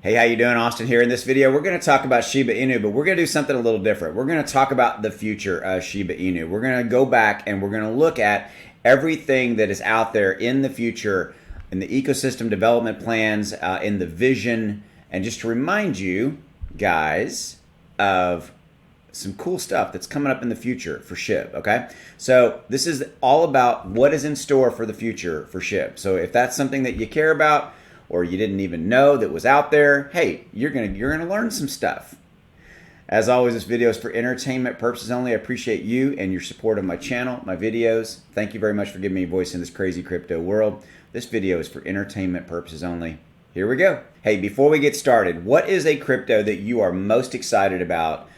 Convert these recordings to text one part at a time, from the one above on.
Hey, how you doing? Austin here. In this video, we're going to talk about Shiba Inu, but we're going to do something a little different. We're going to talk about the future of Shiba Inu. We're going to go back and we're going to look at everything that is out there in the future, in the ecosystem development plans, in the vision, and just to remind you guys of some cool stuff that's coming up in the future for SHIB, okay? So this is all about what is in store for the future for SHIB. So if that's something that you care about, or you didn't even know that was out there, hey, you're gonna learn some stuff. As always, this video is for entertainment purposes only. I appreciate you and your support of my channel, my videos. Thank you very much for giving me a voice in this crazy crypto world. This video is for entertainment purposes only. Here we go. Hey, before we get started, what is a crypto that you are most excited about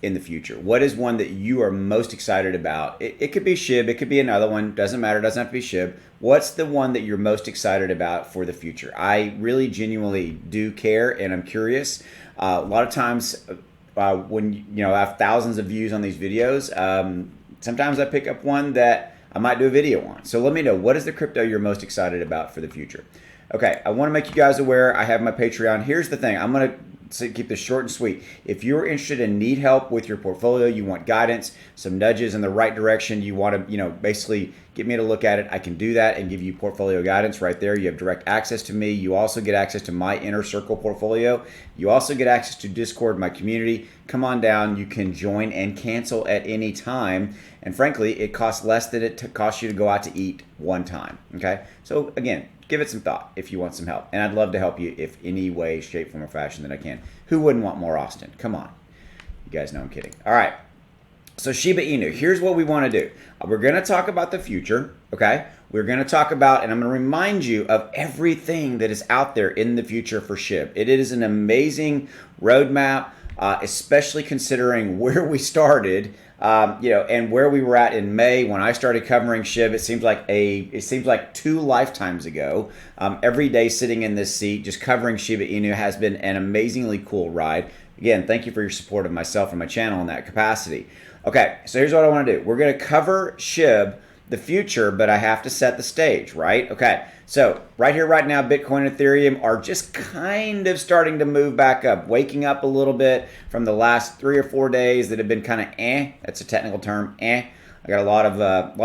in the future? What is one that you are most excited about? It could be SHIB, it could be another one, doesn't matter, doesn't have to be SHIB. What's the one that you're most excited about for the future? I really genuinely do care and I'm curious. A lot of times when I have thousands of views on these videos, sometimes I pick up one that I might do a video on. So let me know, what is the crypto you're most excited about for the future? Okay, I want to make you guys aware, I have my Patreon. Here's the thing, I'm going to keep this short and sweet. If you're interested and need help with your portfolio, you want guidance, some nudges in the right direction, you want to, basically get me to look at it, I can do that and give you portfolio guidance right there. You have direct access to me. You also get access to my inner circle portfolio. You also get access to Discord, my community. Come on down. You can join and cancel at any time. And frankly, it costs less than it costs you to go out to eat one time. Okay? So again, give it some thought if you want some help. And I'd love to help you if any way, shape, form, or fashion that I can. Who wouldn't want more Austin? Come on. You guys know I'm kidding. All right. So Shiba Inu, here's what we want to do. We're going to talk about the future, okay? We're going to talk about, and I'm going to remind you of everything that is out there in the future for SHIB. It is an amazing roadmap, especially considering where we started, and where we were at in May when I started covering SHIB. It seems like 2 lifetimes ago. Every day sitting in this seat, just covering Shiba Inu has been an amazingly cool ride. Again, thank you for your support of myself and my channel in that capacity. Okay, so here's what I want to do. We're going to cover SHIB, the future, but I have to set the stage, right? Okay, so right here, right now, Bitcoin and Ethereum are just kind of starting to move back up, waking up a little bit from the last 3 or 4 days that have been kind of That's a technical term, I got a lot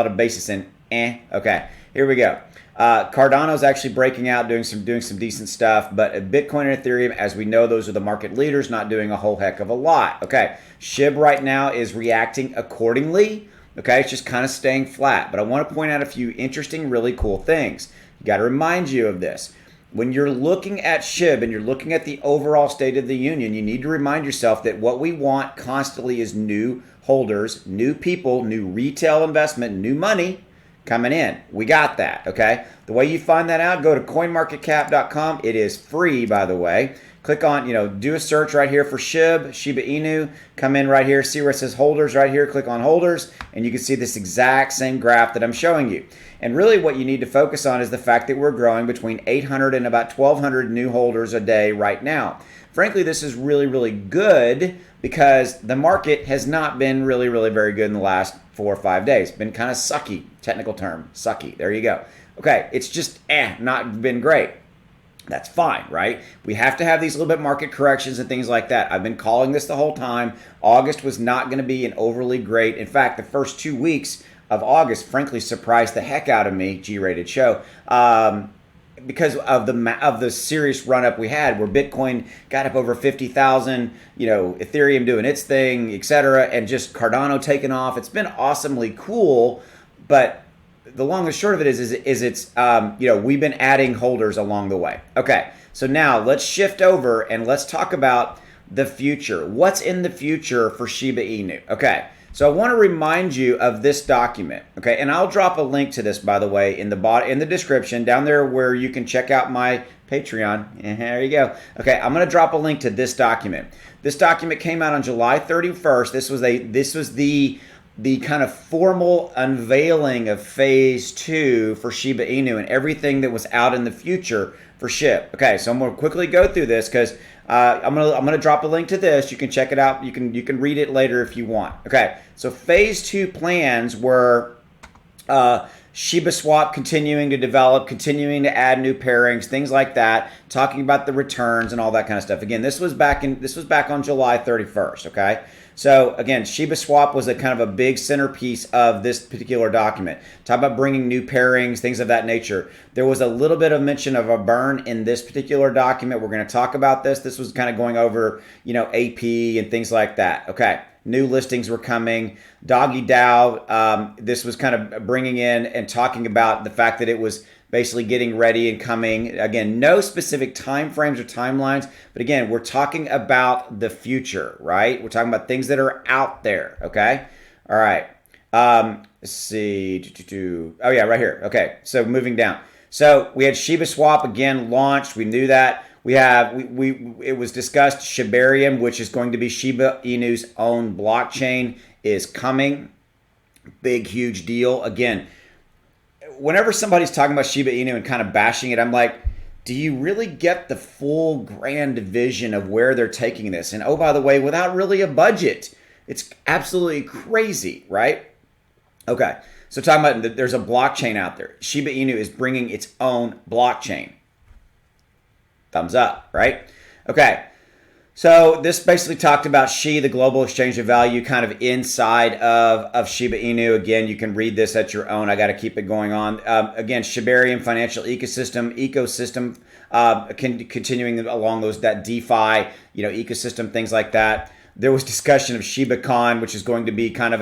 of basis in Okay, here we go. Cardano's actually breaking out, doing some decent stuff, but Bitcoin and Ethereum, as we know, those are the market leaders, not doing a whole heck of a lot. Okay, SHIB right now is reacting accordingly. Okay, it's just kind of staying flat, but I want to point out a few interesting, really cool things. You got to remind you of this. When you're looking at SHIB and you're looking at the overall state of the union, you need to remind yourself that what we want constantly is new holders, new people, new retail investment, new money coming in. We got that, okay? The way you find that out, go to coinmarketcap.com. It is free, by the way. Click on, do a search right here for SHIB, Shiba Inu. Come in right here, see where it says holders right here. Click on holders, and you can see this exact same graph that I'm showing you. And really what you need to focus on is the fact that we're growing between 800 and about 1,200 new holders a day right now. Frankly, this is really, really good because the market has not been really, really very good in the last 4 or 5 days. Been kind of sucky, technical term, sucky. There you go. Okay, it's just not been great. That's fine, right? We have to have these little bit market corrections and things like that. I've been calling this the whole time. August was not going to be an overly great. In fact, the first 2 weeks of August, frankly, surprised the heck out of me. G-rated show. Because of the serious run up we had, where Bitcoin got up over 50,000, Ethereum doing its thing, etc., and just Cardano taking off. It's been awesomely cool, but the long and short of it is it's we've been adding holders along the way. Okay, so now let's shift over and let's talk about the future. What's in the future for Shiba Inu? Okay. So I want to remind you of this document, okay? And I'll drop a link to this, by the way, in the description down there where you can check out my Patreon. And there you go. Okay, I'm going to drop a link to this document. This document came out on July 31st. This was the kind of formal unveiling of phase 2 for Shiba Inu and everything that was out in the future for SHIB. Okay, so I'm going to quickly go through this because I'm gonna drop a link to this. You can check it out. You can read it later if you want. Okay, so phase 2 plans were Shiba Swap continuing to develop, continuing to add new pairings, things like that, talking about the returns and all that kind of stuff. Again, this was back on July 31st, okay? So again, Shiba Swap was a kind of a big centerpiece of this particular document. Talk about bringing new pairings, things of that nature. There was a little bit of mention of a burn in this particular document. We're going to talk about this. This was kind of going over, AP and things like that. Okay. New listings were coming. Doggy DAO, this was kind of bringing in and talking about the fact that it was basically getting ready and coming. Again, no specific time frames or timelines, but again, we're talking about the future, right? We're talking about things that are out there, okay? All right. Let's see. Oh, yeah, right here. Okay, so moving down. So we had Shiba Swap again launched. We knew that. It was discussed Shibarium, which is going to be Shiba Inu's own blockchain, is coming. Big, huge deal. Again, whenever somebody's talking about Shiba Inu and kind of bashing it, I'm like, do you really get the full grand vision of where they're taking this? And oh, by the way, without really a budget, it's absolutely crazy, right? Okay, so talking about there's a blockchain out there. Shiba Inu is bringing its own blockchain. Thumbs up, right? Okay, so this basically talked about SHI, the global exchange of value, kind of inside of Shiba Inu. Again, you can read this at your own. I got to keep it going on. Again, Shibarium financial ecosystem, continuing along that DeFi, ecosystem, things like that. There was discussion of ShibaCon, which is going to be kind of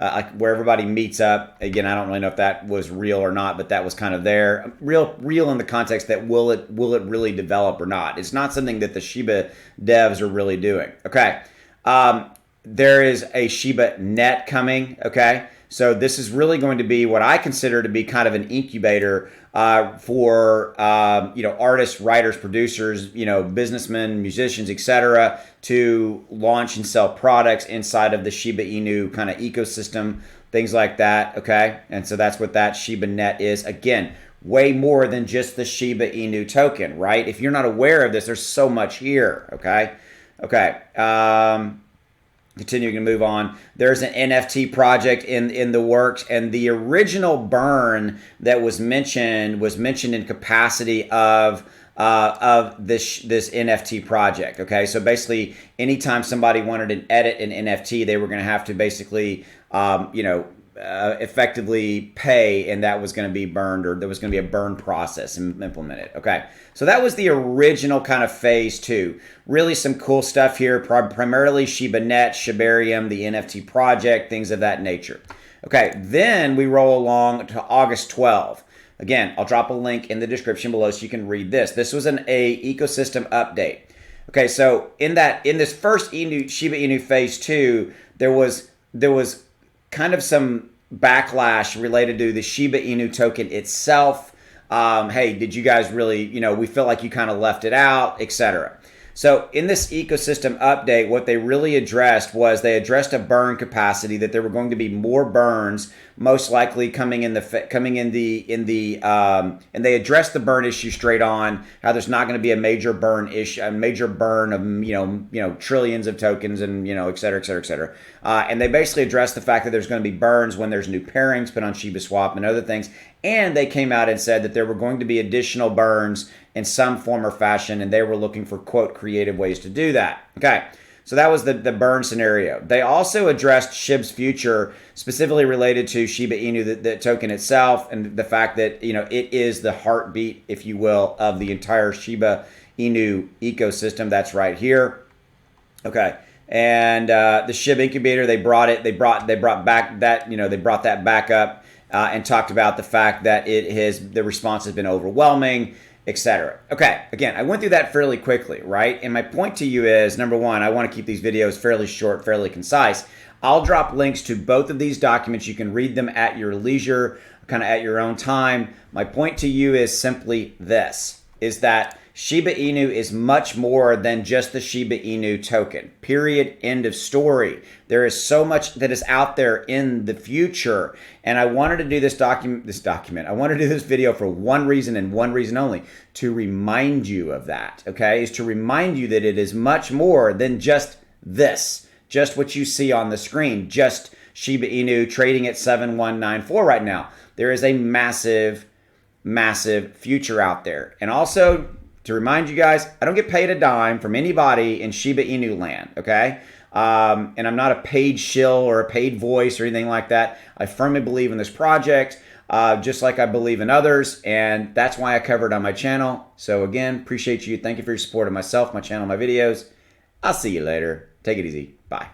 like where everybody meets up. Again, I don't really know if that was real or not, but that was kind of there. Real in the context that will it really develop or not? It's not something that the Shiba devs are really doing. Okay. There is a Shiba Net coming. Okay. So this is really going to be what I consider to be kind of an incubator for artists, writers, producers, businessmen, musicians, etc., to launch and sell products inside of the Shiba Inu kind of ecosystem, things like that. Okay, and so that's what that Shiba Net is. Again, way more than just the Shiba Inu token, right? If you're not aware of this, there's so much here. Okay. Continuing to move on, there's an NFT project in the works, and the original burn that was mentioned in capacity of this NFT project. Okay, so basically, anytime somebody wanted to edit an NFT, they were going to have to basically, effectively pay, and that was going to be burned, or there was going to be a burn process implemented. Okay, so that was the original kind of phase 2. Really some cool stuff here, primarily Shiba Net, Shibarium, the NFT project, things of that nature. Okay, then we roll along to August 12. Again, I'll drop a link in the description below so you can read this. This was an ecosystem update. Okay, so in this first Shiba Inu phase 2, there was kind of some backlash related to the Shiba Inu token itself. Hey, did you guys really, we feel like you kind of left it out, etc. So in this ecosystem update, what they really addressed was they addressed a burn capacity, that there were going to be more burns, most likely coming in the and they addressed the burn issue straight on, how there's not going to be a major burn issue, a major burn of trillions of tokens and et cetera, et cetera, et cetera. And they basically addressed the fact that there's going to be burns when there's new pairings put on Shiba Swap and other things. And they came out and said that there were going to be additional burns in some form or fashion, and they were looking for, quote, creative ways to do that. Okay, so that was the burn scenario. They also addressed SHIB's future, specifically related to Shiba Inu, the token itself, and the fact that, it is the heartbeat, if you will, of the entire Shiba Inu ecosystem. That's right here. Okay. And the SHIB incubator, they brought that back up and talked about the fact that the response has been overwhelming, etc. Okay, again, I went through that fairly quickly, right? And my point to you is, number one, I want to keep these videos fairly short, fairly concise. I'll drop links to both of these documents. You can read them at your leisure, kind of at your own time. My point to you is simply this, is that Shiba Inu is much more than just the Shiba Inu token. Period. End of story. There is so much that is out there in the future. And I wanted to do this document. I wanted to do this video for one reason and one reason only, to remind you of that, okay? Is to remind you that it is much more than just this, just what you see on the screen, just Shiba Inu trading at 7194 right now. There is a massive, massive future out there. And also, to remind you guys, I don't get paid a dime from anybody in Shiba Inu land, okay? And I'm not a paid shill or a paid voice or anything like that. I firmly believe in this project, just like I believe in others, and that's why I cover it on my channel. So again, appreciate you. Thank you for your support of myself, my channel, my videos. I'll see you later. Take it easy. Bye.